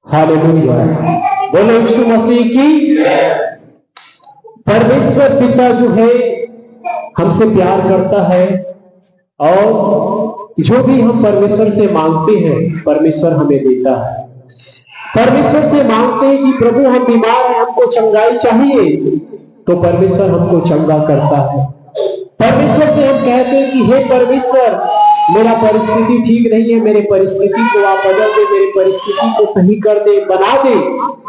Hallelujah. बोलो यीशु मसीह की। परमेश्वर पिता जो है हमसे प्यार करता है, और जो भी हम परमेश्वर से मांगते हैं परमेश्वर हमें देता है। परमेश्वर से मांगते हैं कि प्रभु हम बीमार हैं, हमको चंगाई चाहिए, तो परमेश्वर हमको चंगा करता है। परमेश्वर से हम कहते हैं कि हे परमेश्वर, मेरा परिस्थिति ठीक नहीं है, मेरे परिस्थिति को आप बदल दे, मेरी परिस्थिति को सही कर दे, बना दे,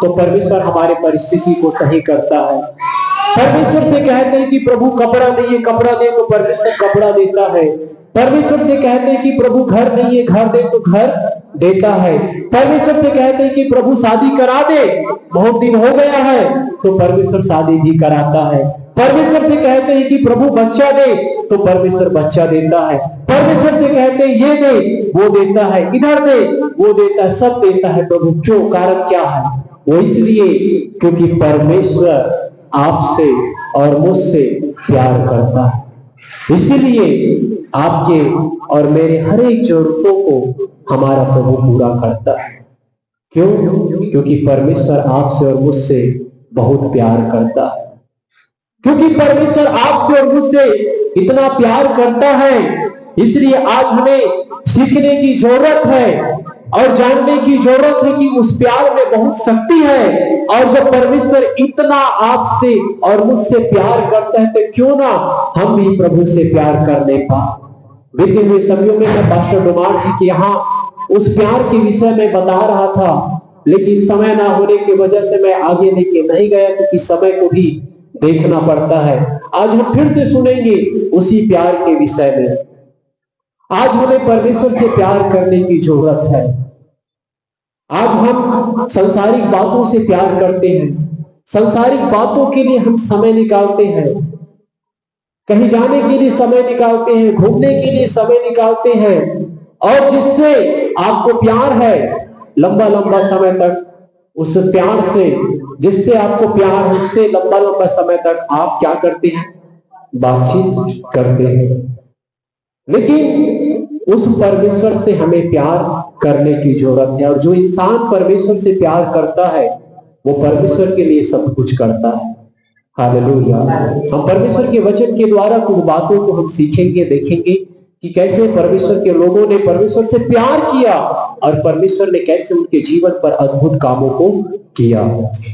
तो परमेश्वर हमारे परिस्थिति को सही करता है। परमेश्वर से कहते हैं कि प्रभु कपड़ा नहीं है, कपड़ा दे, तो परमेश्वर कपड़ा देता है। परमेश्वर से कहते हैं कि प्रभु घर नहीं है, घर दे, तो घर देता है। परमेश्वर से कहते हैं कि प्रभु शादी करा दे, बहुत दिन हो गया है, तो परमेश्वर शादी भी कराता है। परमेश्वर से कहते हैं कि प्रभु बच्चा दे, तो परमेश्वर बच्चा देता है। परमेश्वर से कहते हैं ये दे, वो देता है, इधर दे, वो देता है, सब देता है प्रभु। क्यों? कारण क्या है? वो इसलिए क्योंकि परमेश्वर आपसे और मुझसे प्यार करता है। इसीलिए आपके और मेरे हर एक जरूरतों को हमारा प्रभु पूरा करता है। क्यों? क्योंकि परमेश्वर आपसे और मुझसे बहुत प्यार करता है। क्योंकि परमेश्वर आपसे और मुझसे इतना प्यार करता है, इसलिए आज हमें सीखने की जरूरत है और जानने की जरूरत है कि उस प्यार में बहुत शक्ति है। और जब परमेश्वर इतना आपसे और मुझसे प्यार करता है, तो क्यों ना हम भी प्रभु से प्यार करने पाए। बीते हुए समयों में मैं पास्टर डोमार जी के यहाँ उस प्यार के विषय में बता रहा था, लेकिन समय ना होने की वजह से मैं आगे लेके नहीं गया, क्योंकि समय को भी देखना पड़ता है। आज हम फिर से सुनेंगे उसी प्यार के विषय में। आज हमें परमेश्वर से प्यार करने की जरूरत है। आज हम सांसारिक बातों से प्यार करते हैं, सांसारिक बातों के लिए हम समय निकालते हैं, कहीं जाने के लिए समय निकालते हैं, घूमने के लिए समय निकालते हैं, और जिससे आपको प्यार है लंबा लंबा समय तक उस प्यार से, जिससे आपको प्यार है उससे लंबा लंबा समय तक आप क्या करते हैं? बातचीत करते हैं। लेकिन उस परमेश्वर से हमें प्यार करने की जरूरत है, और जो इंसान परमेश्वर से प्यार करता है वो परमेश्वर के लिए सब कुछ करता है। हालेलुया। हम परमेश्वर के वचन के द्वारा कुछ बातों को हम सीखेंगे, देखेंगे कि कैसे परमेश्वर के लोगों ने परमेश्वर से प्यार किया और परमेश्वर ने कैसे उनके जीवन पर अद्भुत कामों को किया।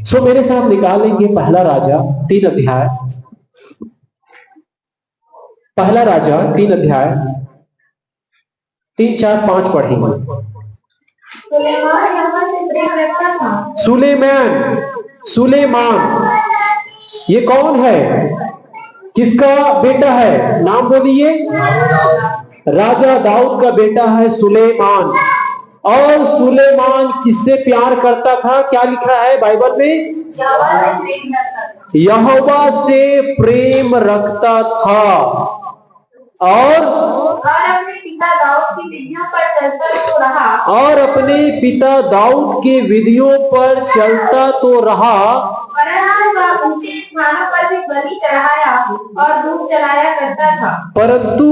सो मेरे साथ निकालेंगे पहला राजा 3 अध्याय, पहला राजा 3 अध्याय 3, 4, 5 पढ़ेंगे। सुलेमान ये कौन है? किसका बेटा है? नाम बोलिए। राजा दाऊद का बेटा है सुलेमान। और सुलेमान किससे प्यार करता था? क्या लिखा है बाइबल में? यहोवा से प्रेम रखता था और अपने पिता दाऊद की विधियों पर चलता तो रहा। और अपने पिता दाऊद के विधियों पर चलता तो रहा, परंतु वह ऊंचे स्थानों पर भी बलि चढ़ाया और धूप जलाया करता था। परंतु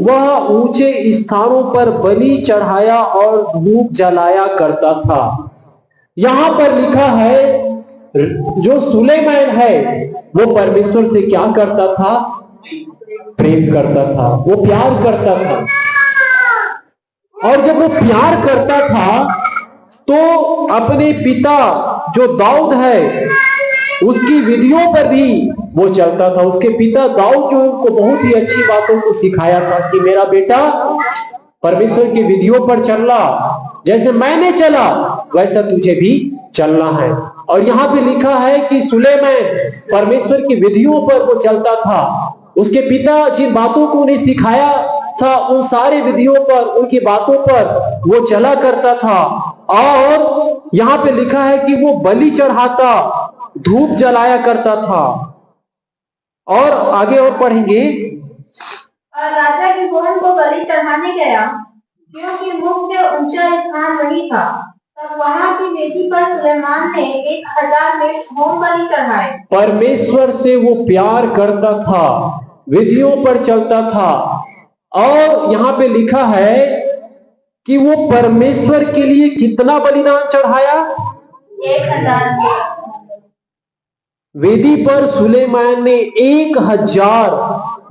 वह ऊंचे स्थानों पर बलि चढ़ाया और धूप जलाया करता था। यहाँ पर लिखा है जो सुलेमान है वो परमेश्वर से क्या करता था? प्रेम करता था, वो प्यार करता था। और जब वो प्यार करता था तो अपने पिता जो दाऊद है उसकी विधियों पर भी वो चलता था। उसके पिता दाऊद जो उनको बहुत ही अच्छी बातों को सिखाया था कि मेरा बेटा परमेश्वर की विधियों पर चलना, जैसे मैंने चला वैसा तुझे भी चलना है। और यहाँ पे लिखा है कि सुलेमान परमेश्वर की विधियों पर वो चलता था। उसके पिता जिन बातों को उन्हें सिखाया था उन सारे विधियों पर, उनकी बातों पर वो चला करता था। और यहाँ पे लिखा है कि वो बलि चढ़ाता, धूप जलाया करता था। और आगे और पढ़ेंगे। और राजा की भवन को बलि चढ़ाने गया, क्योंकि मुख्य ऊंचा स्थान वही था। तब वहां की वेदी पर सुलेमान ने 1000 में होम बलि चढ़ाए। परमेश्वर से वो प्यार करता था, विधियों पर चलता था। और यहाँ पे लिखा है कि वो परमेश्वर के लिए कितना बलिदान चढ़ाया? 1000। वेदी पर सुलेमान ने 1000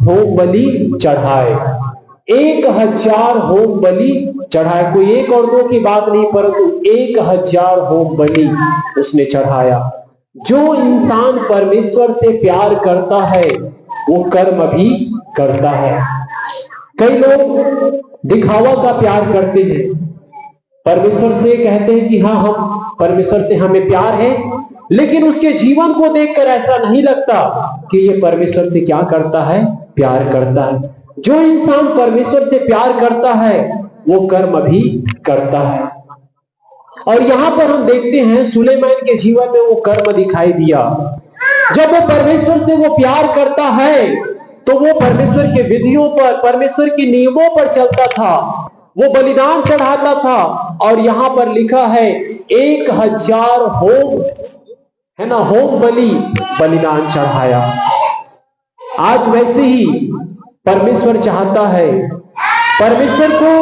होम बलि चढ़ाए। 1000 होम बलि चढ़ाए। कोई एक और दो की बात नहीं, परंतु 1000 होम बलि उसने चढ़ाया। जो इंसान परमेश्वर से प्यार करता है वो कर्म भी करता है। कई लोग दिखावा का प्यार करते हैं, परमेश्वर से कहते हैं कि हाँ हम परमेश्वर से हमें प्यार है, लेकिन उसके जीवन को देखकर ऐसा नहीं लगता कि ये परमेश्वर से क्या करता है, प्यार करता है। जो इंसान परमेश्वर से प्यार करता है वो कर्म भी करता है। और यहां पर हम देखते हैं सुलेमान के जीवन में वो कर्म दिखाई दिया। जब वो परमेश्वर से वो प्यार करता है तो वो परमेश्वर के विधियों पर, परमेश्वर के नियमों पर चलता था, वो बलिदान चढ़ाता था। और यहां पर लिखा है 1000 होम, है ना, होम बलि बलिदान चढ़ाया। आज वैसे ही परमेश्वर चाहता है, परमेश्वर को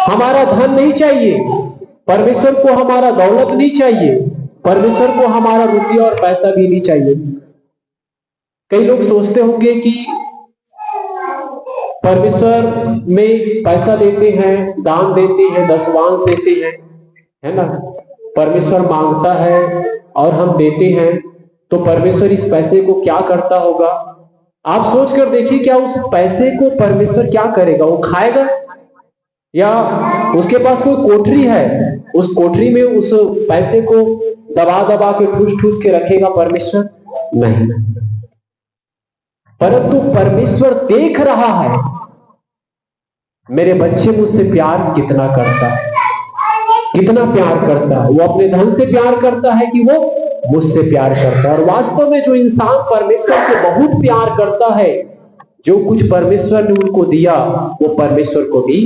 हमारा धन नहीं चाहिए, परमेश्वर को हमारा दौलत नहीं चाहिए, परमेश्वर को हमारा रुपया और पैसा भी नहीं चाहिए। कई लोग सोचते होंगे कि परमेश्वर में पैसा देते हैं, दान देते हैं, दशवांश देते हैं, है ना, परमेश्वर मांगता है और हम देते हैं, तो परमेश्वर इस पैसे को क्या करता होगा? आप सोच कर देखिए, क्या उस पैसे को परमेश्वर क्या करेगा? वो खाएगा? या उसके पास कोई कोठरी है, उस कोठरी में उस पैसे को दबा दबा के ठूस ठूस के रखेगा परमेश्वर? नहीं। परंतु परमेश्वर देख रहा है मेरे बच्चे मुझसे प्यार कितना करता है, कितना प्यार करता है। वो अपने धन से प्यार करता है कि वो मुझसे प्यार करता है। और वास्तव में जो इंसान परमेश्वर से बहुत प्यार करता है, जो कुछ परमेश्वर ने उनको दिया वो परमेश्वर को भी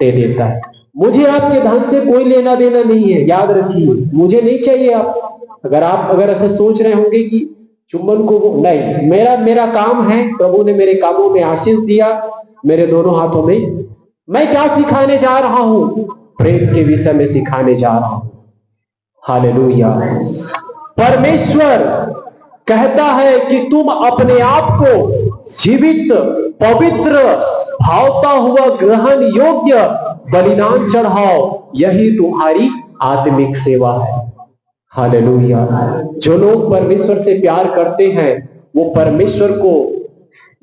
दे देता है। मुझे आपके धन से कोई लेना देना नहीं है, याद रखिए, मुझे नहीं चाहिए। आप अगर ऐसे सोच रहे होंगे कि चुम्बन को नहीं, मेरा काम है, प्रभु ने मेरे कामों में आशीष दिया, मेरे दोनों हाथों में, मैं क्या सिखाने जा रहा हूं? प्रेम के विषय में सिखाने जा रहा हूं। हालेलुया। परमेश्वर कहता है कि तुम अपने आप को जीवित, पवित्र, भावता हुआ, ग्रहण योग्य बलिदान चढ़ाओ, यही तुम्हारी आत्मिक सेवा है। हालेलुया। जो लोग परमेश्वर से प्यार करते हैं वो परमेश्वर को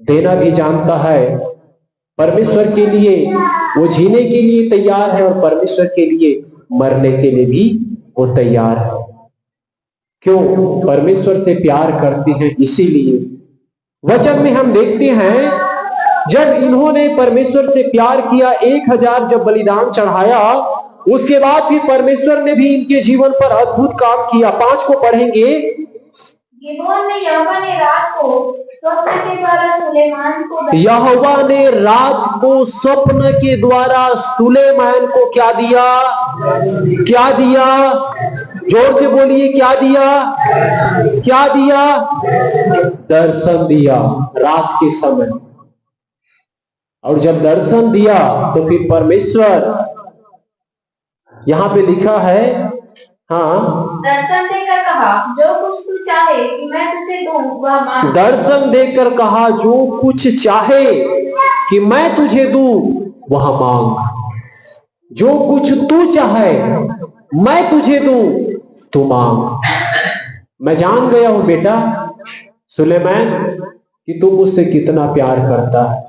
देना भी जानता है, परमेश्वर के लिए वो जीने के लिए तैयार है और परमेश्वर के लिए मरने के लिए भी वो तैयार है। क्यों? परमेश्वर से प्यार करते हैं इसीलिए। वचन में हम देखते हैं जब इन्होंने परमेश्वर से प्यार किया, 1000 जब बलिदान चढ़ाया, उसके बाद भी परमेश्वर ने भी इनके जीवन पर अद्भुत काम किया। 5 को पढ़ेंगे। गिबोन में यहोवा ने रात को स्वप्न के द्वारा सुलेमान को, यहोवा ने रात को स्वप्न के द्वारा सुलेमान को क्या दिया? क्या दिया? जोर से बोलिए, क्या दिया? क्या दिया? दर्शन दिया रात के समय। और जब दर्शन दिया तो फिर परमेश्वर, यहां पे लिखा है, हाँ, दर्शन देकर कहा जो कुछ तू चाहे कि मैं तुझे दूं वह मांग। दर्शन देकर कहा जो कुछ चाहे कि मैं तुझे दूं वह मांग। जो कुछ तू चाहे मैं तुझे दूं तू मांग। मैं जान गया हूं बेटा सुलेमान कि तू मुझसे कितना प्यार करता है।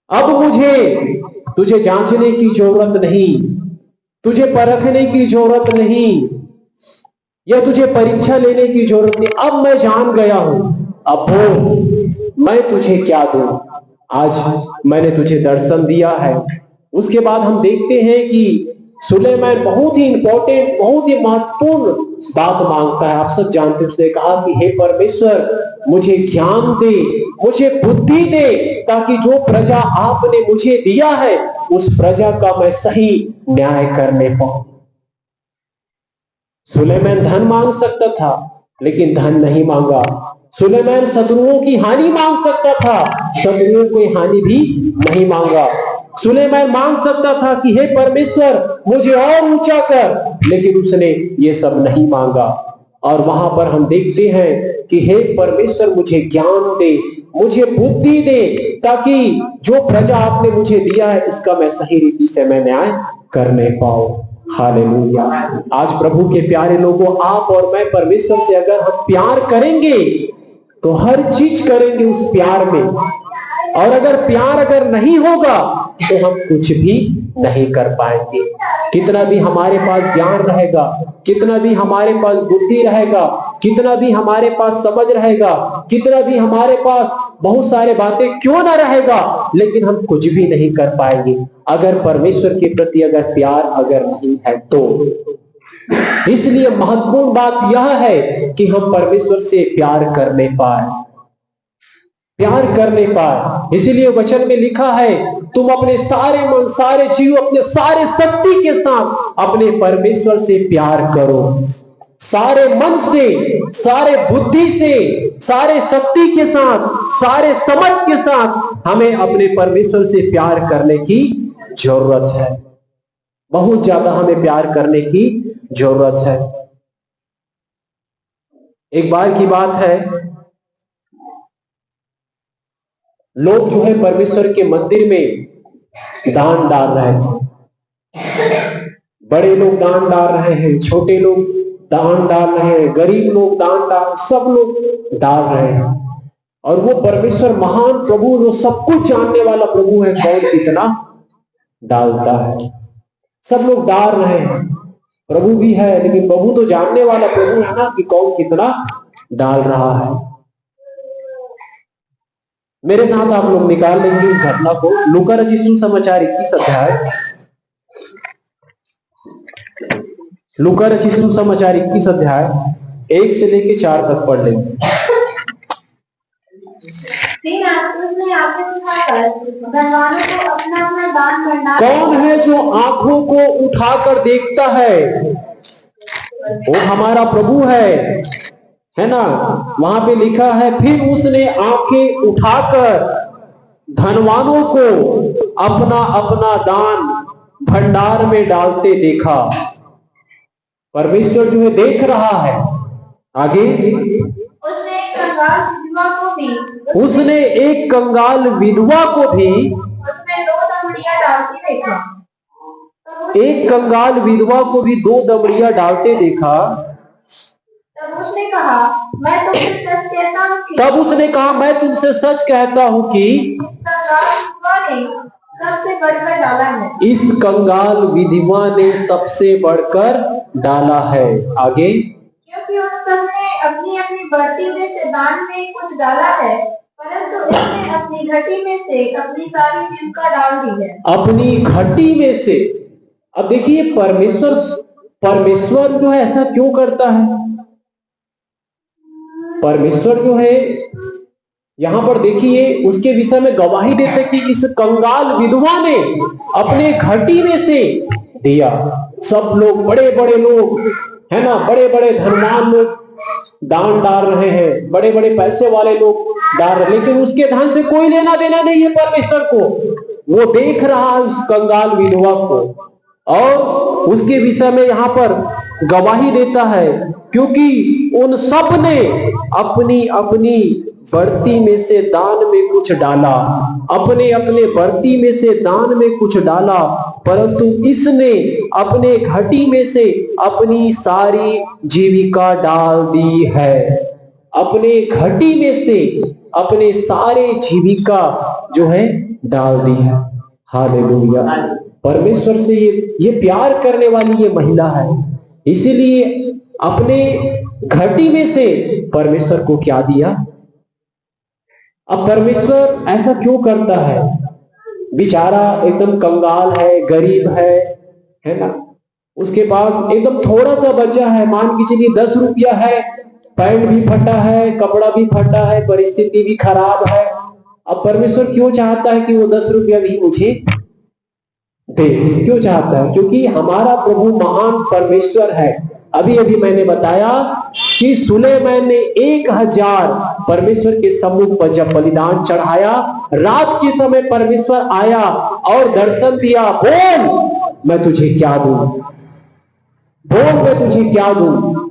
अब मुझे तुझे जांचने की जरूरत नहीं, तुझे परखने की जरूरत नहीं, या तुझे परीक्षा लेने की जरूरत नहीं। अब मैं जान गया हूं। अब बोल मैं तुझे क्या दूं? आज मैंने तुझे दर्शन दिया है। उसके बाद हम देखते हैं कि सुलेमान बहुत ही इंपॉर्टेंट, बहुत ही महत्वपूर्ण बात मांगता है। आप सब जानते हैं, उसने कहा कि हे परमेश्वर मुझे ज्ञान दे, मुझे बुद्धि दे, ताकि जो प्रजा आपने मुझे दिया है उस प्रजा का मैं सही न्याय करने पाऊं। सुलेमान धन मांग सकता था लेकिन धन नहीं मांगा। सुलेमान शत्रुओं की हानि मांग सकता था, शत्रुओं की हानि भी नहीं मांगा। सुलेमान मांग सकता था कि हे परमेश्वर मुझे और ऊंचा कर, लेकिन उसने ये सब नहीं मांगा। और वहां पर हम देखते हैं कि हे परमेश्वर मुझे ज्ञान दे, मुझे बुद्धि दे, ताकि जो प्रजा आपने मुझे दिया है इसका मैं सही रीति से मैं न्याय करने पाऊं। हालेलुया। आज प्रभु के प्यारे लोगों, आप और मैं परमेश्वर से अगर हम प्यार करेंगे तो हर चीज करेंगे उस प्यार में, और अगर प्यार नहीं होगा तो हम कुछ भी नहीं कर पाएंगे। कितना भी हमारे पास ज्ञान रहेगा, कितना भी हमारे पास बुद्धि रहेगा, कितना भी हमारे पास समझ रहेगा, कितना भी हमारे पास बहुत सारे बातें क्यों ना रहेगा, लेकिन हम कुछ भी नहीं कर पाएंगे अगर परमेश्वर के प्रति अगर प्यार नहीं है तो। इसलिए महत्वपूर्ण बात यह है कि हम परमेश्वर से प्यार करने पाए। इसीलिए वचन में लिखा है, तुम अपने सारे मन, सारे जीव, अपने सारे शक्ति के साथ अपने परमेश्वर से प्यार करो। सारे मन से, सारे बुद्धि से, सारे शक्ति के साथ, सारे समझ के साथ हमें अपने परमेश्वर से प्यार करने की जरूरत है। बहुत ज्यादा हमें प्यार करने की जरूरत है। एक बार की बात है, लोग जो है परमेश्वर के मंदिर में दान डाल रहे थे। बड़े लोग दान डाल रहे हैं, छोटे लोग दान डाल रहे हैं, गरीब लोग दान डाल, सब लोग डाल रहे हैं। और वो परमेश्वर महान प्रभु, जो सब कुछ जानने वाला प्रभु है, कौन कितना डालता है। सब लोग डाल रहे हैं, प्रभु भी है, लेकिन प्रभु तो जानने वाला प्रभु है ना कि कौन कितना डाल रहा है। मेरे साथ आप लोग निकाल लेंगे इस घटना को। लूका रचित सुसमाचार 21 अध्याय, लूका रचित सुसमाचार 21 अध्याय 1 से लेके 4 तक पढ़ लेंगे। कौन है जो आंखों को उठाकर देखता है? वो हमारा प्रभु है ना। वहां पे लिखा है, फिर उसने आंखें उठाकर धनवानों को अपना अपना दान भंडार में डालते देखा। परमेश्वर जो है देख रहा है। आगे, उसने एक कंगाल विधवा को भी उसमें 2 दमड़ियां डालते देखा। एक कंगाल विधवा को भी 2 दमड़ियां डालते देखा। तब उसने कहा, मैं तुमसे सच कहता हूं कि सबसे बढ़कर डाला है। इस कंगाल विधवा ने सबसे बढ़कर डाला है। आगे, क्योंकि उन सबने अपनी अपनी बढ़ती में से दान में कुछ डाला है, परंतु इसने अपनी घटी में से अपनी सारी जीविका डाल दी है। अपनी घटी में से। अब देखिए, परमेश्वर जो है ऐसा क्यों करता है? परमेश्वर जो है यहां पर देखिए उसके विषय में गवाही देते कि इस कंगाल विधवा ने अपने घटी में से दिया। सब लोग, बड़े बड़े लोग है ना, बड़े बड़े धनवान लोग दान डाल रहे हैं, बड़े बड़े पैसे वाले लोग डाल रहे, लेकिन उसके धन से कोई लेना देना नहीं है परमेश्वर को। वो देख रहा है उस कंगाल विधवा को, और उसके विषय में यहां पर गवाही देता है, क्योंकि उन सब ने अपनी अपनी बढ़ती में से दान में कुछ डाला, अपने अपने बढ़ती में से दान में कुछ डाला, परंतु इसने अपने घटी में से अपनी सारी जीविका डाल दी है। अपने घटी में से अपने सारे जीविका जो है डाल दी है। हालेलुया। परमेश्वर से ये प्यार करने वाली ये महिला है, इसीलिए अपने घटी में से परमेश्वर को क्या दिया। अब परमेश्वर ऐसा क्यों करता है? बेचारा एकदम कंगाल है, गरीब है ना, उसके पास एकदम थोड़ा सा बचा है, मान के चलिए 10 रुपया है, पैंट भी फटा है, कपड़ा भी फटा है, परिस्थिति भी खराब है। अब परमेश्वर क्यों चाहता है कि वो 10 रुपया भी मुझे दे? क्यों चाहता है? क्योंकि हमारा प्रभु महान परमेश्वर है। अभी अभी मैंने बताया कि सुलेमान ने 1000 परमेश्वर के सम्मुख पर जब बलिदान चढ़ाया, रात के समय परमेश्वर आया और दर्शन दिया, बोल मैं तुझे क्या दूं, बोल मैं तुझे क्या दूं।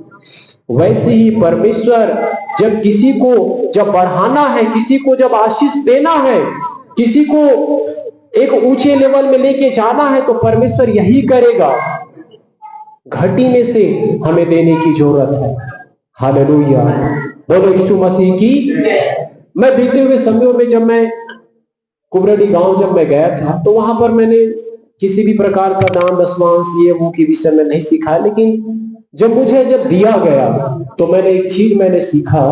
वैसे ही परमेश्वर जब किसी को जब बढ़ाना है, किसी को जब आशीष देना है, किसी को एक ऊंचे लेवल में लेके जाना है, तो परमेश्वर यही करेगा। घटी में से हमें देने की जरूरत है। हालेलुया, बोलो यीशु मसीह की। मैं बीते हुए समयों में जब मैं कुबरडी गांव जब मैं गया था, तो वहां पर मैंने किसी भी प्रकार का दान दशमांश ये वो के विषय में नहीं सीखा, लेकिन जब मुझे दिया गया तो मैंने एक चीज मैंने सीखा।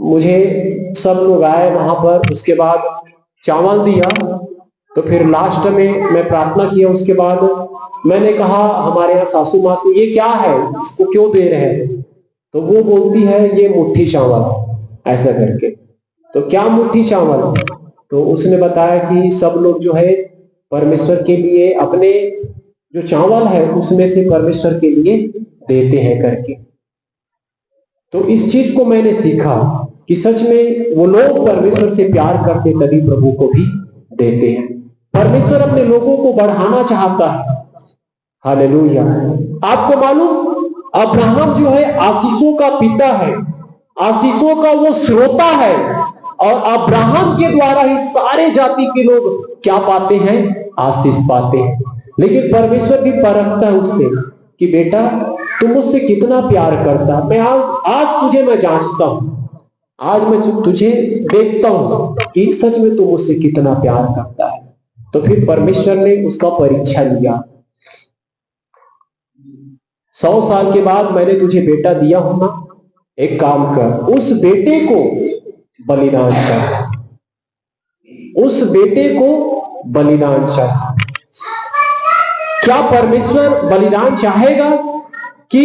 मुझे सब लोग आए वहां पर, उसके बाद चावल दिया, तो फिर लास्ट में मैं प्रार्थना किया। उसके बाद मैंने कहा हमारे यहाँ सासू माँ से, ये क्या है, इसको क्यों दे रहे हैं? तो वो बोलती है ये मुट्ठी चावल, ऐसा करके। तो क्या मुट्ठी चावल? तो उसने बताया कि सब लोग जो है परमेश्वर के लिए अपने जो चावल है उसमें से परमेश्वर के लिए देते हैं करके। तो इस चीज को मैंने सीखा कि सच में वो लोग परमेश्वर से प्यार करते तभी प्रभु को भी देते हैं। परमेश्वर अपने लोगों को बढ़ाना चाहता है। हालेलुया। आपको मालूम, अब्राहम जो है आशीषों का पिता है, आशीषों का वो श्रोता है, और अब्राहम के द्वारा ही सारे जाति के लोग क्या पाते हैं? आशीष पाते हैं। लेकिन परमेश्वर भी परखता है उससे कि बेटा तुम मुझसे कितना प्यार करता है। मैं आज तुझे मैं जांचता हूं, आज मैं तुझे देखता हूं कि सच में तू मुझसे कितना प्यार करता है। तो फिर परमेश्वर ने उसका परीक्षा लिया। 100 साल के बाद मैंने तुझे बेटा दिया हूं ना, एक काम कर, उस बेटे को बलिदान चढ़ा, उस बेटे को बलिदान चढ़ा। क्या परमेश्वर बलिदान चाहेगा कि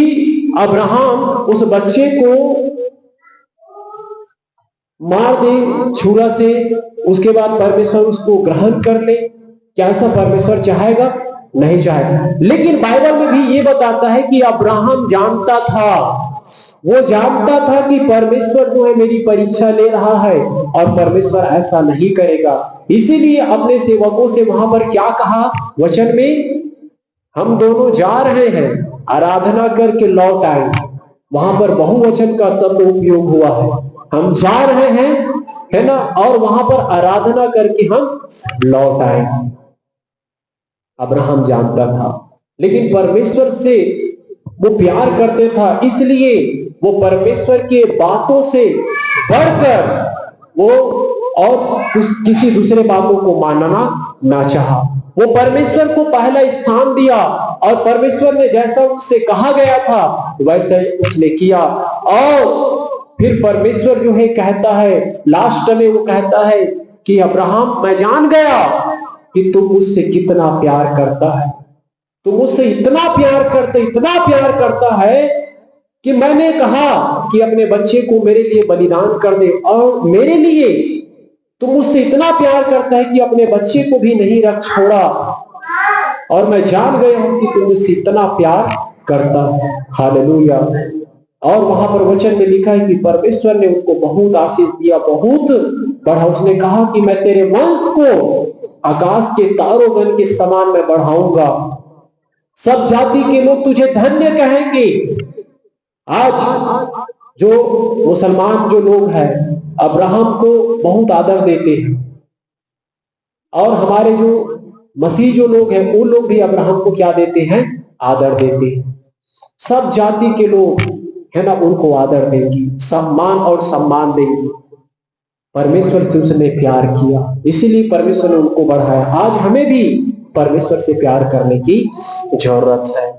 अब्राहम उस बच्चे को मार दे छुरा से, उसके बाद परमेश्वर उसको ग्रहण कर ले? क्या ऐसा परमेश्वर चाहेगा? नहीं चाहेगा। लेकिन बाइबल में भी ये बताता है कि अब्राहम जानता था, वो जानता था कि परमेश्वर जो है मेरी परीक्षा ले रहा है और परमेश्वर ऐसा नहीं करेगा। इसीलिए अपने सेवकों से वहां पर क्या कहा वचन में? हम दोनों जा रहे हैं, आराधना करके लौट आएंगे। वहां पर बहुवचन का शब्द उपयोग हुआ है। हम जा रहे हैं, है ना, और वहां पर आराधना करके हम लौट आएंगे। अब्राहम जानता था, लेकिन परमेश्वर से वो प्यार करते था, इसलिए वो परमेश्वर के बातों से बढ़कर वो और किसी दूसरे बातों को मानना ना चाहा। वो परमेश्वर को पहला स्थान दिया और परमेश्वर ने जैसा उससे कहा गया था वैसा उसने किया। और फिर परमेश्वर जो है कहता है, लास्ट में वो कहता है कि अब्राहम मैं जान गया कि तू मुझसे कितना प्यार करता है, तू मुझसे इतना प्यार करता है कि मैंने कहा कि अपने बच्चे को मेरे लिए बलिदान कर दे, और मेरे लिए तू मुझसे इतना प्यार करता है कि अपने बच्चे को भी नहीं रख छोड़ा, और मैं जान गया हूं कि तू मुझसे इतना प्यार करता है। हालेलुया। और वहां पर वचन में लिखा है कि परमेश्वर ने उनको बहुत आशीष दिया, बहुत बढ़ा। उसने कहा कि मैं तेरे वंश को आकाश के तारोगण के समान मैं बढ़ाऊंगा, सब जाति के लोग तुझे धन्य कहेंगे। आज जो मुसलमान जो लोग हैं अब्राहम को बहुत आदर देते हैं, और हमारे जो मसीह जो लोग हैं वो लोग भी अब्राहम को क्या देते हैं? आदर देते हैं। सब जाति के लोग है ना उनको आदर देंगी, सम्मान और सम्मान देंगी। परमेश्वर से उसने प्यार किया, इसीलिए परमेश्वर ने उनको बढ़ाया। आज हमें भी परमेश्वर से प्यार करने की जरूरत है।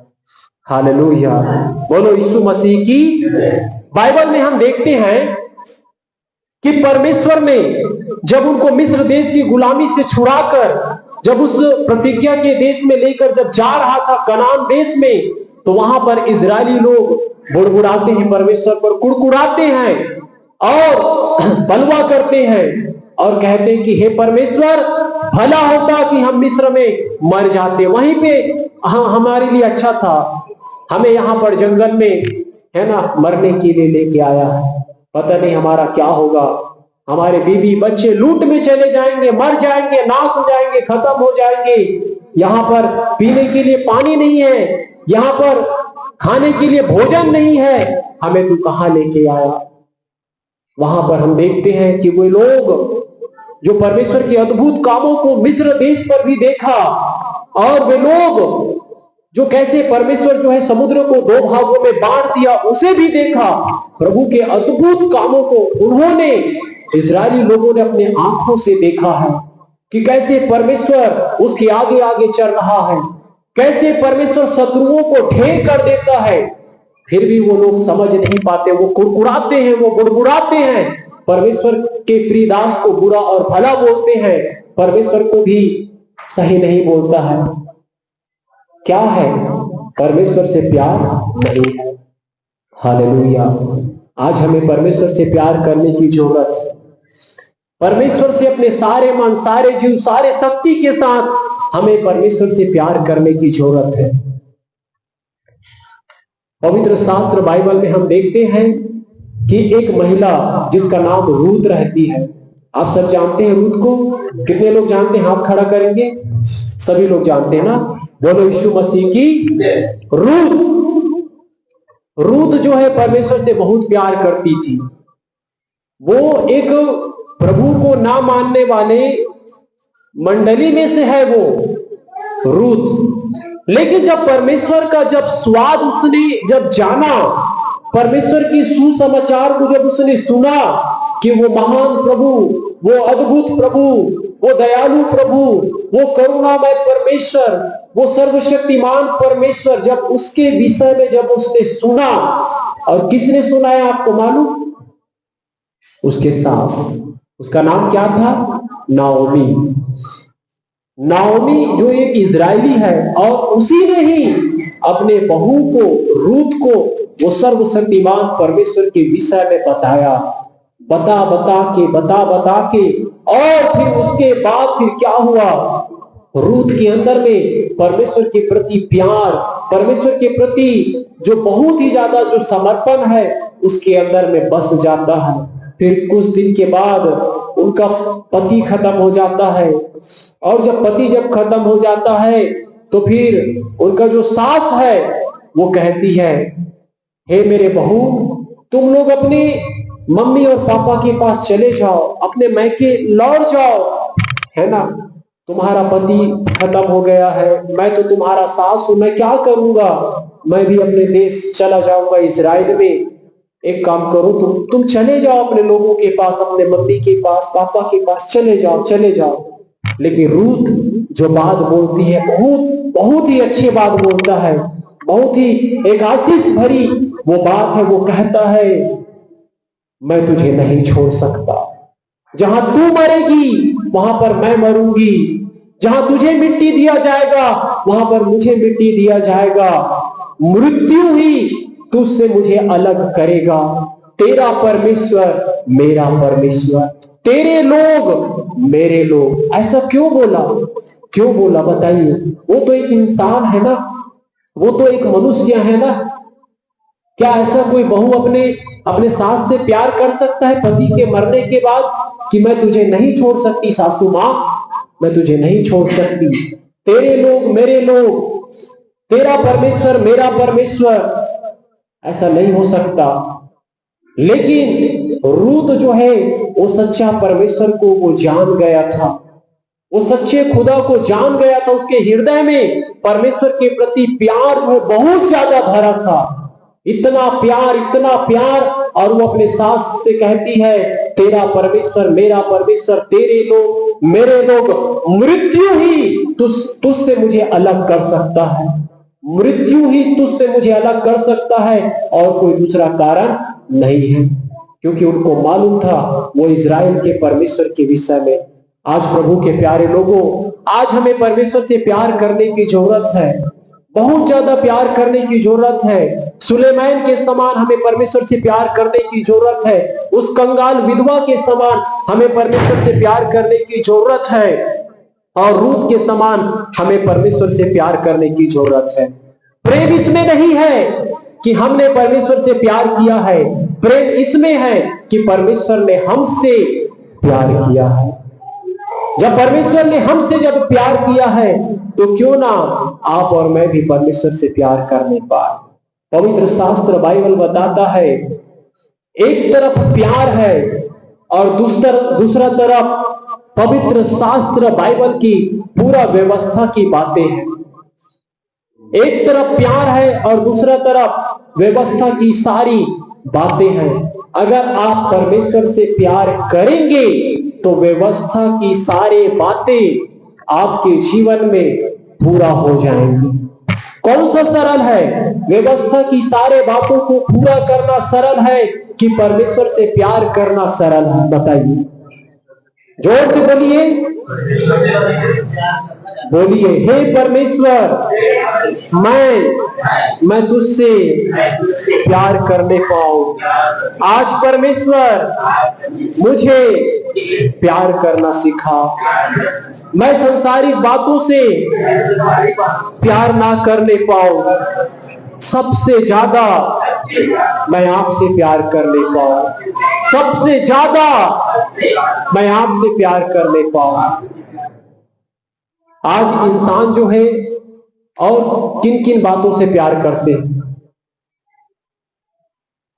हालेलुया, बोलो यीशु मसीह की। बाइबल में हम देखते हैं कि परमेश्वर ने जब उनको मिस्र देश की गुलामी से छुड़ाकर जब उस प्रतिज्ञा के देश में लेकर जब जा रहा था कनान देश में, तो वहां पर इजरायली लोग बुड़बुड़ाते हैं, परमेश्वर पर कुड़कुड़ाते हैं और बलवा करते हैं और कहते हैं कि हे परमेश्वर, भला होता कि हम मिस्र में मर जाते, वहीं पे हमारे लिए अच्छा था। हमें यहाँ पर जंगल में, है ना, मरने के लिए लेके आया है। पता नहीं हमारा क्या होगा, हमारे बीवी बच्चे लूट में चले जाएंगे, मर जाएंगे, नाश हो जाएंगे, खत्म हो जाएंगे। यहाँ पर पीने के लिए पानी नहीं है, यहाँ पर खाने के लिए भोजन नहीं है, हमें तू कहां लेके आया। वहां पर हम देखते हैं कि वे लोग जो परमेश्वर के अद्भुत कामों को मिस्र देश पर भी देखा, और वे लोग जो कैसे परमेश्वर जो है समुद्र को दो भागों में बांट दिया, उसे भी देखा। प्रभु के अद्भुत कामों को उन्होंने, इजरायली लोगों ने अपने आंखों से देखा है कि कैसे परमेश्वर उसके आगे आगे चल रहा है, कैसे परमेश्वर शत्रुओं को ढेर कर देता है। फिर भी वो लोग समझ नहीं पाते, वो कुड़कुड़ाते हैं, वो गुड़गुड़ाते हैं, परमेश्वर के प्रिय दास को बुरा और भला बोलते हैं, परमेश्वर को भी सही नहीं बोलता है। क्या है? परमेश्वर से प्यार नहीं है। हालेलुया। आज हमें परमेश्वर से प्यार करने की जरूरत है। परमेश्वर से अपने सारे मन, सारे जीव, सारे शक्ति के साथ हमें परमेश्वर से प्यार करने की जरूरत है। पवित्र शास्त्र बाइबल में हम देखते हैं कि एक महिला जिसका नाम रूत रहती है। आप सब जानते हैं रूत को? कितने लोग जानते हैं? हाथ खड़ा करेंगे। सभी लोग जानते हैं ना? बोलो यीशु मसीह की रूत। रूत जो है परमेश्वर से बहुत प्यार करती थी। वो एक प्रभु को ना मानने वाले मंडली में से है वो रूत। लेकिन जब परमेश्वर का जब स्वाद उसने जब जाना, परमेश्वर की सुसमाचार को जब उसने सुना कि वो महान प्रभु, वो अद्भुत प्रभु, वो दयालु प्रभु, वो करुणामय परमेश्वर, वो सर्वशक्तिमान परमेश्वर, जब उसके विषय में जब उसने सुना, और किसने सुनाया आपको मालूम? उसके सास। उसका नाम क्या था? नाओमी। नाओमी जो एक इजरायली है, और उसी ने ही अपने बहू को, रूत को, वो सर्वशक्तिमान परमेश्वर के विषय में बताया, बता बता के, और फिर उसके बाद फिर क्या हुआ? रूत के अंदर में परमेश्वर के प्रति प्यार, परमेश्वर के प्रति जो बहुत ही ज्यादा जो समर्पण है, उसके अंदर में बस जाता है। फिर कुछ दिन के बाद उनका पति खत्म हो जाता है, और जब पति जब खत्म हो जाता है तो फिर उनका जो सास है वो कहती है, हे मेरे बहू, तुम लोग अपने मम्मी और पापा के पास चले जाओ, अपने मैके लौट जाओ, है ना, तुम्हारा पति खत्म हो गया है, मैं तो तुम्हारा सास हूं, मैं क्या करूंगा, मैं भी अपने देश चला जाऊंगा इजराइल में। एक काम करो, तुम चले जाओ अपने लोगों के पास, अपने मम्मी के पास, पापा के पास चले जाओ। लेकिन रूत जो बात बोलती है, बहुत ही अच्छी बात बोलता है, बहुत ही एक आशीष भरी वो बात है। वो कहता है, मैं तुझे नहीं छोड़ सकता, जहां तू मरेगी वहां पर मैं मरूंगी, जहां तुझे मिट्टी दिया जाएगा वहां पर मुझे मिट्टी दिया जाएगा, मृत्यु ही तुझसे मुझे अलग करेगा। तेरा परमेश्वर मेरा परमेश्वर, तेरे लोग मेरे लोग। ऐसा क्यों बोला बताइए? वो तो एक इंसान है ना, वो तो एक मनुष्य है ना। क्या ऐसा कोई बहू अपने सास से प्यार कर सकता है पति के मरने के बाद, कि मैं तुझे नहीं छोड़ सकती सासू मां, मैं तुझे नहीं छोड़ सकती, तेरे लोग मेरे लोग, तेरा परमेश्वर मेरा परमेश्वर। ऐसा नहीं हो सकता। लेकिन रूत जो है वो सच्चा परमेश्वर को वो जान गया था, वो सच्चे खुदा को जान गया था। उसके हृदय में परमेश्वर के प्रति प्यार जो है बहुत ज्यादा भरा था, इतना प्यार। और वो अपने सास से कहती है, तेरा परमेश्वर मेरा परमेश्वर, तेरे लोग मेरे लोग, मृत्यु ही तुझसे मुझे अलग कर सकता है, मृत्यु ही तुझसे मुझे अलग कर सकता है, और कोई दूसरा कारण नहीं है। क्योंकि उनको मालूम था वो इजराइल के परमेश्वर के विषय में। आज प्रभु के प्यारे लोगों, आज हमें परमेश्वर से प्यार करने की जरूरत है, बहुत ज्यादा प्यार करने की जरूरत है। सुलेमान के समान हमें परमेश्वर से प्यार करने की जरूरत है, उस कंगाल विधवा के समान हमें परमेश्वर से प्यार करने की जरूरत है, और रूत के समान हमें परमेश्वर से प्यार करने की जरूरत है। प्रेम इसमें नहीं है कि हमने परमेश्वर से प्यार किया है, प्रेम इसमें है कि परमेश्वर ने हमसे प्यार किया है। जब परमेश्वर ने हमसे जब प्यार किया है तो क्यों ना आप और मैं भी परमेश्वर से प्यार करने पाए। पवित्र शास्त्र बाइबल बताता है एक तरफ प्यार है और दूसरा तरफ पवित्र शास्त्र बाइबल की पूरा व्यवस्था की बातें हैं। एक तरफ प्यार है और दूसरा तरफ व्यवस्था की सारी बातें हैं। अगर आप परमेश्वर से प्यार करेंगे तो व्यवस्था की सारी बातें आपके जीवन में पूरा हो जाएंगी। कौन सा सरल है? व्यवस्था की सारे बातों को पूरा करना सरल है कि परमेश्वर से प्यार करना सरल है? बताइए, जोर से बोलिए, बोलिए, हे परमेश्वर, मैं तुझसे प्यार करने पाऊं। आज परमेश्वर मुझे प्यार करना सिखा। मैं संसारिक बातों से प्यार ना करने पाऊं, सबसे ज्यादा मैं आपसे प्यार करने पाऊं, सबसे ज्यादा मैं आपसे प्यार करने पाऊं। आज इंसान जो है और किन किन बातों से प्यार करते हैं,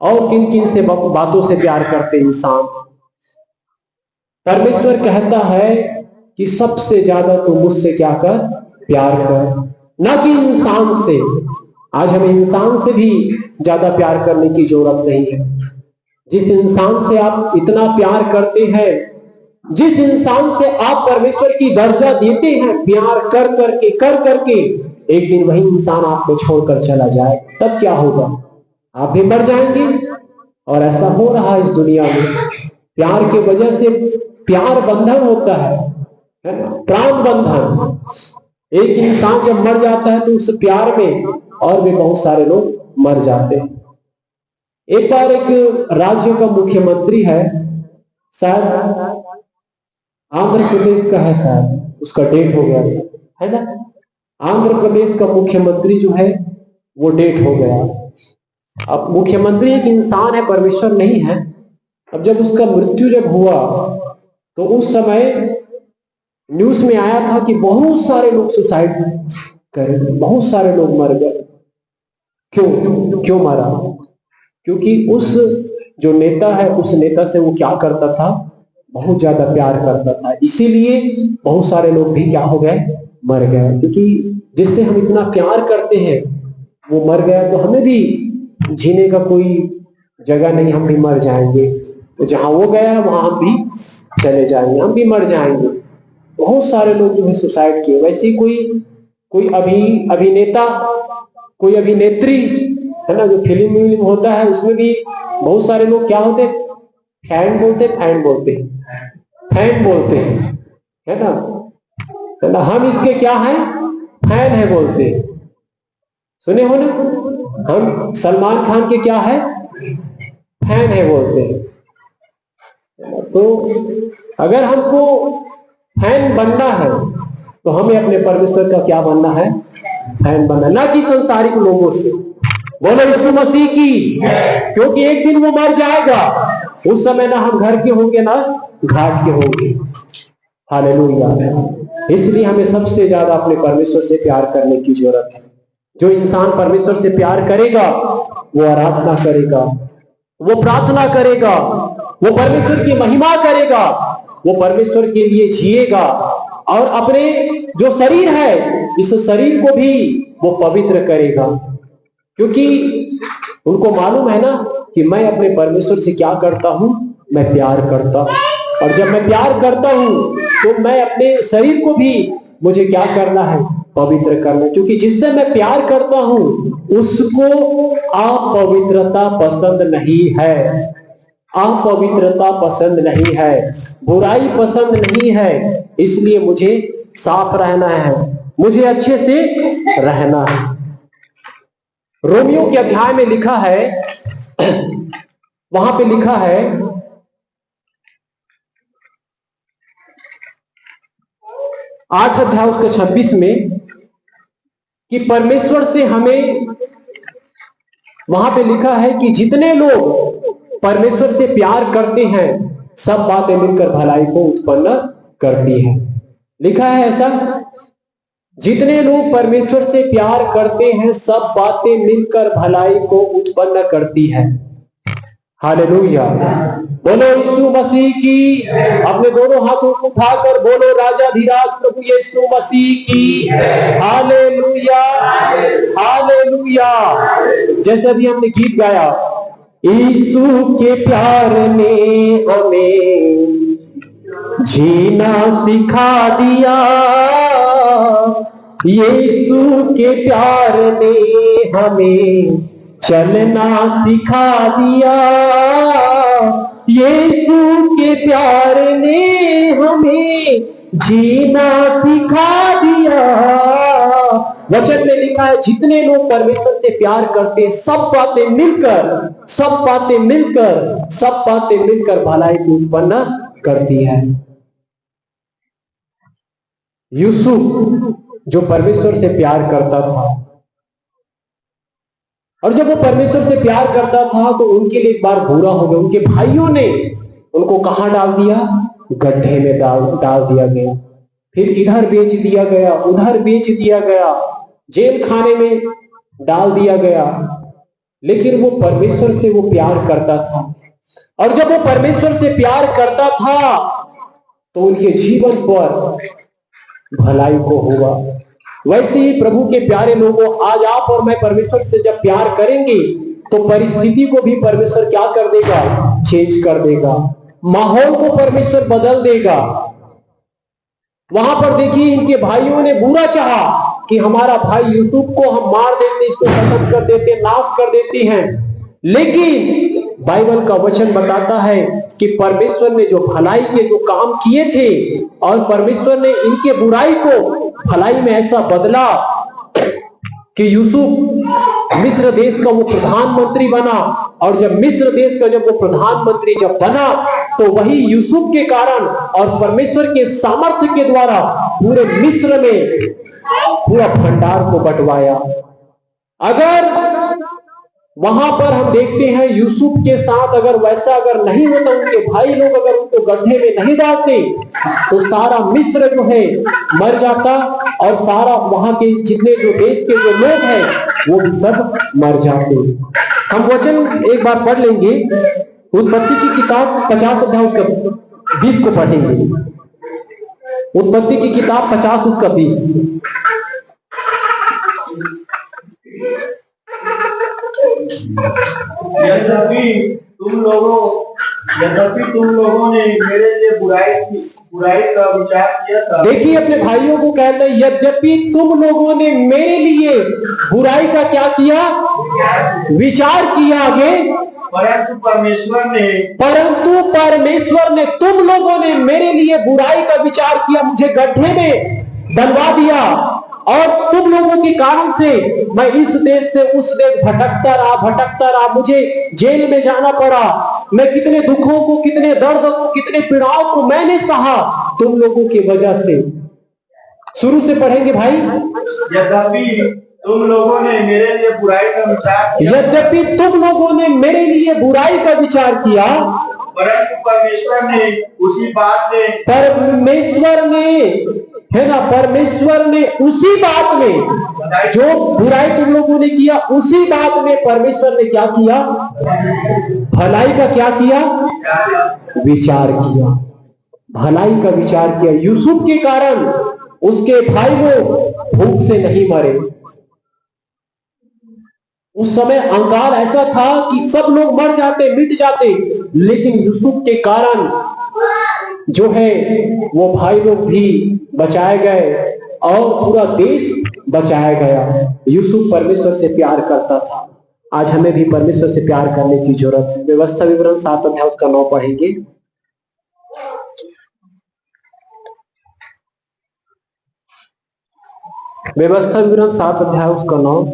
और किन किन से बातों से प्यार करते इंसान। परमेश्वर कहता है कि सबसे ज्यादा तू मुझसे क्या कर, प्यार कर, ना कि इंसान से। आज हमें इंसान से भी ज्यादा प्यार करने की जरूरत नहीं है। जिस इंसान से आप इतना प्यार करते हैं, जिस इंसान से आप परमेश्वर की दर्जा देते हैं, प्यार कर करके एक दिन वही इंसान आपको छोड़कर चला जाए, तब क्या होगा? आप भी मर जाएंगे। और ऐसा हो रहा है इस दुनिया में। प्यार के वजह से प्यार बंधन होता है ना, प्राण बंधन। एक इंसान जब मर जाता है तो उस प्यार में और भी बहुत सारे लोग मर जाते हैं। एक बार एक राज्य का मुख्यमंत्री है, शायद आंध्र प्रदेश का है, शायद उसका डेथ हो गया था, है ना। आंध्र प्रदेश का मुख्यमंत्री जो है वो डेथ हो गया। अब मुख्यमंत्री एक इंसान है, परमेश्वर नहीं है। अब जब उसका मृत्यु जब हुआ तो उस समय न्यूज में आया था कि बहुत सारे लोग सुसाइड कर, बहुत सारे लोग मर गए। क्यों मरा? क्योंकि उस जो नेता है, उस नेता से वो क्या करता था, बहुत ज्यादा प्यार करता था, इसीलिए बहुत सारे लोग भी क्या हो गए, मर गए। क्योंकि जिससे हम इतना प्यार करते हैं वो मर गया तो हमें भी जीने का कोई जगह नहीं, हम भी मर जाएंगे। तो जहां वो गया वहां हम भी चले जाएंगे, हम भी मर जाएंगे। बहुत सारे लोग जो है सुसाइड किए। वैसे कोई अभिनेता, कोई अभिनेत्री है ना, जो फिल्म होता है उसमें भी बहुत सारे लोग क्या होते, फैन बोलते हैं, है ना। हम इसके क्या हैं, फैन है बोलते हैं। सुने हो ना, हम सलमान खान के क्या है, फैन है बोलते हैं। तो अगर हमको फैन बनना है तो हमें अपने परमेश्वर का क्या बनना है, फैन बनना, ना कि संसारिक लोगों से। बोलो यीशु मसीह की। क्योंकि एक दिन वो मर जाएगा, उस समय ना हम घर के होंगे ना घाट के होंगे। हालेलुया। इसलिए हमें सबसे ज्यादा अपने परमेश्वर से प्यार करने की जरूरत है। जो इंसान परमेश्वर से प्यार करेगा वो आराधना करेगा, वो प्रार्थना करेगा, वो परमेश्वर की महिमा करेगा, वो परमेश्वर के लिए जिएगा और अपने जो शरीर है, इस शरीर को भी वो पवित्र करेगा। क्योंकि उनको मालूम है ना कि मैं अपने परमेश्वर से क्या करता हूं, मैं प्यार करता हूं। और जब मैं प्यार करता हूं तो मैं अपने शरीर को भी मुझे क्या करना है, पवित्र करना। क्योंकि जिससे मैं प्यार करता हूं उसको अपवित्रता पसंद नहीं है, अपवित्रता पसंद नहीं है, बुराई पसंद नहीं है। इसलिए मुझे साफ रहना है, मुझे अच्छे से रहना है। रोमियो के अध्याय में लिखा है, वहां पे लिखा है 8 अध्याय उसके 26 में, कि परमेश्वर से हमें, वहां पे लिखा है कि जितने लोग परमेश्वर से प्यार करते हैं सब बातें मिलकर भलाई को उत्पन्न करती है। लिखा है ऐसा, जितने लोग परमेश्वर से प्यार करते हैं सब बातें मिलकर भलाई को उत्पन्न करती है। हालेलुया, बोलो यीशु मसीह की। अपने दोनों हाथों को उठाकर बोलो राजाधिराज प्रभु यीशु मसीह की। Hallelujah, hallelujah. जैसे अभी हमने गीत गाया, यीशु के प्यार ने हमें जीना सिखा दिया, यीशु के प्यार ने हमें चलना सिखा दिया, यीशु के प्यार ने हमें जीना सिखा दिया। वचन में लिखा है जितने लोग परमेश्वर से प्यार करते हैं सब बातें मिलकर भलाई को उत्पन्न करती है। यूसुफ जो परमेश्वर से प्यार करता था, और जब वो परमेश्वर से प्यार करता था तो उनके लिए एक बार बुरा हो गया। उनके भाइयों ने उनको कहां डाल दिया? गड्ढे में डाल दिया गया। फिर इधर बेच दिया गया, उधर बेच दिया गया, जेल खाने में डाल दिया गया। लेकिन वो परमेश्वर से वो प्यार करता था, और जब वो परमेश्वर से प्यार करता था तो उनके जीवन पर भलाई को होगा। वैसे ही प्रभु के प्यारे लोगों, आज आप और मैं परमेश्वर से जब प्यार करेंगे तो परिस्थिति को भी परमेश्वर क्या कर देगा? चेंज कर देगा। माहौल को परमेश्वर बदल देगा। वहां पर देखिए, इनके भाइयों ने बुरा चाहा कि हमारा भाई यूसुफ को हम मार देते, इसको खत्म कर देते, नाश कर देते हैं। लेकिन बाइबल का वचन बताता है कि परमेश्वर ने जो भलाई के जो काम किए थे, और परमेश्वर ने इनके बुराई को भलाई में ऐसा बदला कि यूसुफ मिस्र देश का वो प्रधानमंत्री बना। और जब मिस्र देश का जब वो प्रधानमंत्री जब बना तो वही यूसुफ के कारण और परमेश्वर के सामर्थ्य के द्वारा पूरे मिस्र में पूरा भंडार को बंटवाया। अगर वहां पर हम देखते हैं यूसुफ के साथ अगर वैसा अगर नहीं होता, उनके भाई लोग अगर उनको गड्ढे में नहीं डालते तो सारा मिस्र जो है मर जाता, और सारा वहां के जितने जो देश के जो लोग हैं वो भी सब मर जाते। हम वचन एक बार पढ़ लेंगे, उत्पत्ति की किताब 50 अध्याय उसका 20 को पढ़ेंगे। उत्पत्ति की किताब 50 उसका 20। यद्यपि तुम लोगों ने मेरे लिए बुराई का विचार किया था। देखिए, अपने भाइयों को कहते हैं, यद्यपि तुम लोगों ने मेरे लिए बुराई का क्या किया? विचार किया। आगे, परंतु परमेश्वर ने तुम लोगों ने मेरे लिए बुराई का विचार किया, मुझे गड्ढे में डलवा दिया, और तुम लोगों के कारण से मैं इस देश से उस देश भटकता रहा, मुझे जेल में जाना पड़ा। मैं कितने दुखों को, कितने दर्द को, कितने पीड़ाओं को मैंने सहा तुम लोगों की वजह से। शुरू से पढ़ेंगे भाई। यद्यपि तुम लोगों ने मेरे लिए बुराई का विचार किया, यद्यपि तुम लोगों ने मेरे लिए बुराई का विचार किया, परंतु परमेश्वर ने उसी बात में, परमेश्वर ने उसी बात में जो बुराई तुम लोगों ने किया, उसी बात में परमेश्वर ने क्या किया? भलाई का क्या किया? विचार किया। भलाई का विचार किया। यूसुफ के कारण उसके भाई वो भूख से नहीं मरे। उस समय अहंकार ऐसा था कि सब लोग मर जाते, मिट जाते, लेकिन यूसुफ के कारण जो है वो भाई लोग भी बचाए गए और पूरा देश बचाया गया। यूसुफ परमेश्वर से प्यार करता था। आज हमें भी परमेश्वर से प्यार करने की जरूरत है। व्यवस्था विवरण 7 अध्याय उसका 9 पढ़ेंगे। व्यवस्था विवरण 7 अध्याय उसका 9।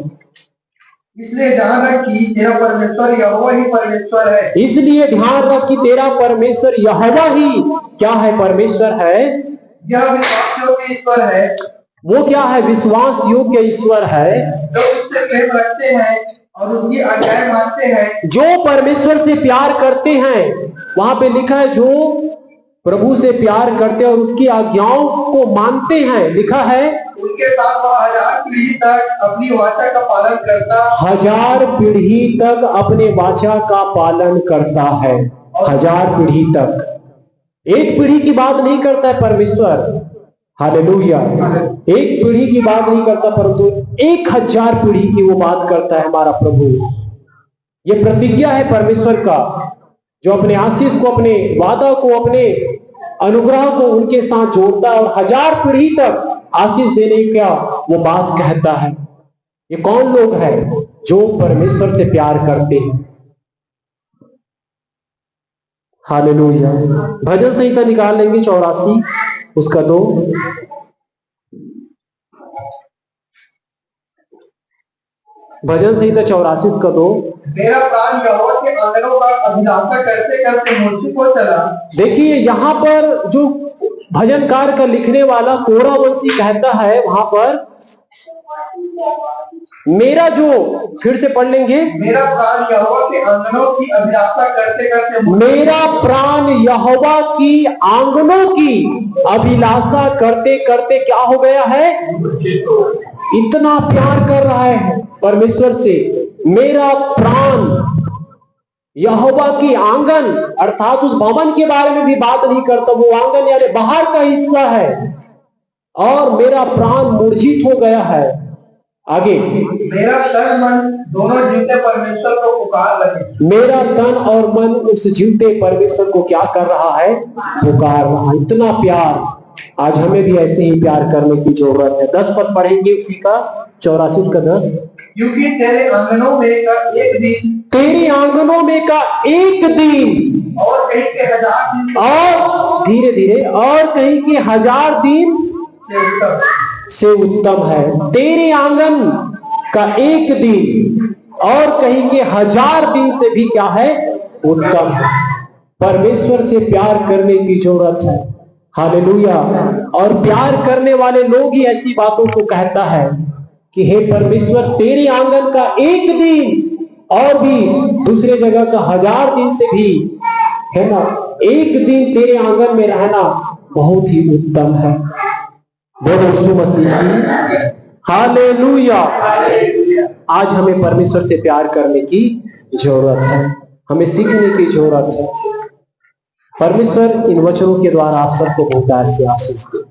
इसलिए ध्यान रख कि तेरा परमेश्वर यहोवा ही परमेश्वर है। इसलिए ध्यान रख कि तेरा परमेश्वर यहोवा ही क्या है? परमेश्वर है। यह विश्वासियों के ईश्वर है। वो क्या है? विश्वास योग्य ईश्वर है जो उससे प्रेम रखते हैं और उसकी आज्ञाएं मानते हैं। जो परमेश्वर से प्यार करते हैं, वहां पे लिखा है जो प्रभु से प्यार करते हैं और उसकी आज्ञाओं को मानते हैं, लिखा है उनके साथ वह 1000 पीढ़ी तक अपनी वाचा का पालन करता 1000 पीढ़ी तक अपने वाचा का पालन करता है। 1000 पीढ़ी तक, एक पीढ़ी की बात नहीं करता है परमेश्वर, हालेलुया, एक पीढ़ी की बात नहीं करता, परंतु 1000 पीढ़ी की वो बात करता है हमारा प्रभु। ये प्रतिज्ञा है परमेश्वर का, जो अपने आशीष को, अपने वादा को, अपने अनुग्रह को उनके साथ जोड़ता है और 1000 पीढ़ी तक आशीष देने का वो बात कहता है। ये कौन लोग हैं? जो परमेश्वर से प्यार करते हैं। हालेलुया। भजन संहिता निकाल लेंगे 84 उसका 2। भजन संहिता 84 का 2। मेरा प्राण यहोवा के आंगनों का अभिलाषा करते करते मूर्ति को चला। देखिए यहां पर जो भजनकार का लिखने वाला कोरावंशी कहता है, वहां पर मेरा जो, फिर से पढ़ लेंगे, मेरा प्राण यहोवा के आंगनों की अभिलाषा करते करते, मेरा प्राण यहोवा की आंगनों की अभिलाषा करते करते क्या हो गया है? इतना प्यार कर रहा है परमेश्वर से। मेरा प्राण यहोवा की आंगन, अर्थात उस भवन के बारे में भी बात नहीं करता, वो आंगन यानी बाहर का हिस्सा है। और मेरा प्राण मूर्छित हो गया है। आगे, मेरा तन मन दोनों जीवते परमेश्वर को पुकार रहे। मेरा तन और मन उस जीवते परमेश्वर को क्या कर रहा है? पुकार रहा है। इतना प्यार, आज हमें भी ऐसे ही प्यार करने की जरूरत है। 10 पद पढ़ेंगे उसी का, 84 का 10। क्योंकि तेरे आंगनों में का एक दिन, तेरे आंगनों में का एक दिन, और कहीं के 1000 दिन, और धीरे धीरे, और कहीं के 1000 दिन से उत्तम है। तेरे आंगन का एक दिन और कहीं के 1000 दिन से भी क्या है? उत्तम है। परमेश्वर से प्यार करने की जरूरत है। हालेलुया। और प्यार करने वाले लोग ही ऐसी बातों को कहता है कि हे परमेश्वर, तेरे आंगन का एक दिन और भी दूसरे जगह का 1000 दिन से भी, है ना, एक दिन तेरे आंगन में रहना बहुत ही उत्तम है। बोलो यीशु मसीह की हालेलुया। आज हमें परमेश्वर से प्यार करने की जरूरत है, हमें सीखने की जरूरत है। परमेश्वर इन वचनों के द्वारा आप सबको बहुत ऐसे आशीष दे।